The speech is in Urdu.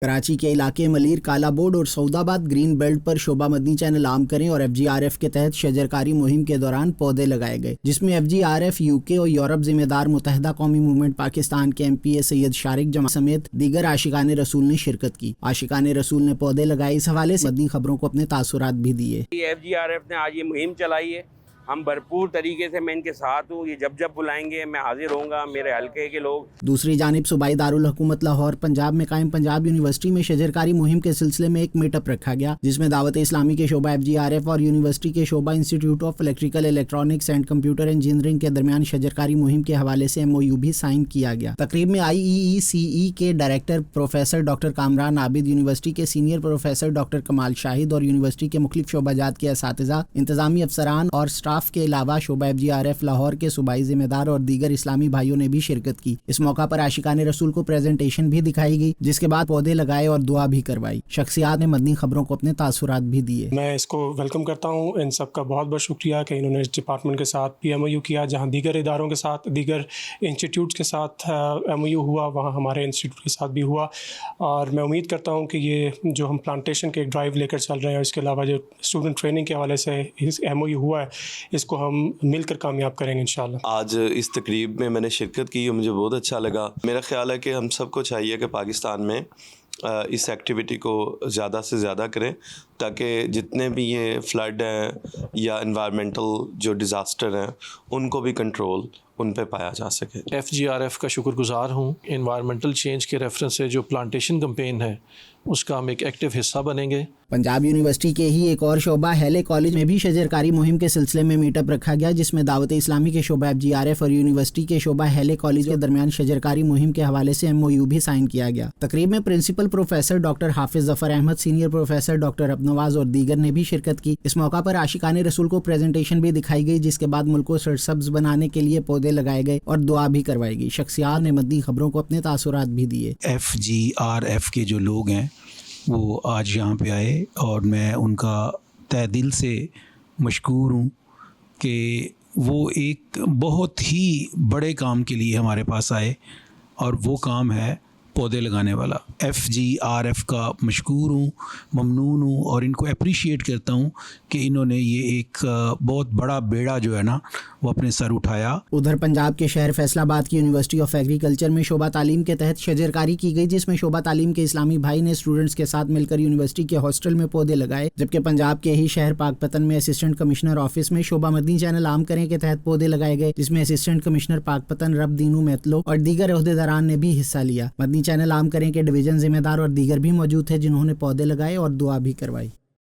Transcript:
کراچی کے علاقے ملیر کالا بورڈ اور سعودآباد گرین بیلٹ پر شعبہ مدنی چینل عام کریں اور FGRF کے تحت شجرکاری مہم کے دوران پودے لگائے گئے، جس میں FGRF UK اور یورپ ذمہ دار متحدہ قومی موومنٹ پاکستان کے MPA سید شارق جماعت سمیت دیگر عاشقان رسول نے شرکت کی۔ عاشقان رسول نے پودے لگائے، اس حوالے سے مدنی خبروں کو اپنے تاثرات بھی دیے۔ FGRF نے آج یہ مہم چلائی ہے، ہم بھرپور طریقے سے میں ان کے ساتھ ہوں، یہ جب جب بلائیں گے میں حاضر ہوں گا، میرے حلقے کے لوگ۔ دوسری جانب صوبائی دارالحکومت لاہور پنجاب میں قائم پنجاب یونیورسٹی میں شجرکاری مہم کے سلسلے میں ایک میٹ اپ رکھا گیا، جس میں دعوت اسلامی کے شعبہ FGRF اور یونیورسٹی کے شعبہ institute of electrical electronics and computer engineering کے درمیان شجرکاری مہم کے حوالے سے MOU بھی سائن کیا گیا۔ تقریب میں IEECE کے ڈائریکٹر پروفیسر ڈاکٹر کامران عابد، یونیورسٹی کے سینئر پروفیسر ڈاکٹر کمال شاہد اور یونیورسٹی کے مختلف شعبہ جات کے اساتذہ، انتظامی افسران اور سٹاف کے علاوہ شعبہ FGRF لاہور کے صوبائی ذمہ دار اور دیگر اسلامی بھائیوں نے بھی شرکت کی۔ اس موقع پر عاشقان رسول کو پریزنٹیشن بھی دکھائی گئی، جس کے بعد پودے لگائے اور دعا بھی کروائی۔ شخصیات نے مدنی خبروں کو اپنے تاثرات بھی دیے۔ میں اس کو ویلکم کرتا ہوں، ان سب کا بہت بہت شکریہ کہ انہوں نے اس ڈپارٹمنٹ کے ساتھ بھی MOU کیا، جہاں دیگر اداروں کے ساتھ، دیگر انسٹیٹیوٹس کے ساتھ MOU ہوا، وہاں ہمارے انسٹیٹیوٹ کے ساتھ بھی ہوا، اور میں امید کرتا ہوں کہ یہ جو ہم پلانٹیشن کے ایک ڈرائیو لے کر چل رہے ہیں، اس کے علاوہ جو اسٹوڈنٹ ٹریننگ کے حوالے سے MOU ہوا ہے، اس کو ہم مل کر کامیاب کریں گے انشاءاللہ۔ آج اس تقریب میں میں نے شرکت کی اور مجھے بہت اچھا لگا۔ میرا خیال ہے کہ ہم سب کو چاہیے کہ پاکستان میں اس ایکٹیویٹی کو زیادہ سے زیادہ کریں، تاکہ جتنے بھی یہ فلڈ ہیں یا انوائرمنٹل جو ڈیزاسٹر ہیں ان کو بھی کنٹرول ان پہ پایا جا سکے۔ FGRF کا شکر گزار ہوں۔ انوائرمنٹل چینج کے ریفرنس سے جو پلانٹیشن کمپین ہے اس کا ہم ایک ایکٹیو حصہ بنیں گے۔ پنجاب یونیورسٹی کے ہی ایک اور شعبہ ہیلے کالج میں بھی شجرکاری مہم کے سلسلے میں میٹ اپ رکھا گیا، جس میں دعوت اسلامی کے شعبہ FGRF اور یونیورسٹی کے شعبہ ہیلے کالج کے درمیان شجرکاری مہم کے حوالے سے MOU بھی سائن کیا گیا۔ تقریب میں پرنسپل پروفیسر ڈاکٹر حافظ ظفر احمد، سینئر پروفیسر ڈاکٹر ابنواز اور دیگر نے بھی شرکت کی۔ اس موقع پر عاشقان رسول کو پریزنٹیشن بھی دکھائی گئی، جس کے بعد ملک کو سرسبز بنانے کے لیے پودے لگائے گئے اور دعا بھی کروائی گئی۔ شخصیات نے مدنی خبروں کو اپنے تاثرات بھی دیے۔ FGRF کے جو لوگ ہیں وہ آج یہاں پہ آئے اور میں ان کا تہ دل سے مشکور ہوں کہ وہ ایک بہت ہی بڑے کام کے لیے ہمارے پاس آئے، اور وہ کام ہے پودے لگانے والا۔ FGRF کا مشکور ہوں، ممنون ہوں، اور ان کو اپریشیٹ کرتا ہوں کہ انہوں نے یہ ایک بہت بڑا بیڑا جو ہے نا وہ اپنے سر اٹھایا۔ ادھر پنجاب کے شہر فیصل آباد کی یونیورسٹی آف ایگریکلچر میں شعبہ تعلیم کے تحت شجرکاری کی گئی، جس میں شعبہ تعلیم کے اسلامی بھائی نے اسٹوڈنٹس کے ساتھ مل کر یونیورسٹی کے ہاسٹل میں پودے لگائے، جبکہ پنجاب کے ہی شہر پاک پتن میں اسسٹنٹ کمشنر آفس میں شعبہ مدنی چینل عام کریں کے تحت پودے لگائے گئے، جس میں اسسٹنٹ کمشنر پاک پتن رب دینو میتلو اور دیگر عہدیداران نے بھی حصہ لیا۔ مدنی چینل عام کریں کے ڈویژن ذمہ دار اور دیگر بھی موجود تھے، جنہوں نے پودے لگائے اور دعا بھی کروائی۔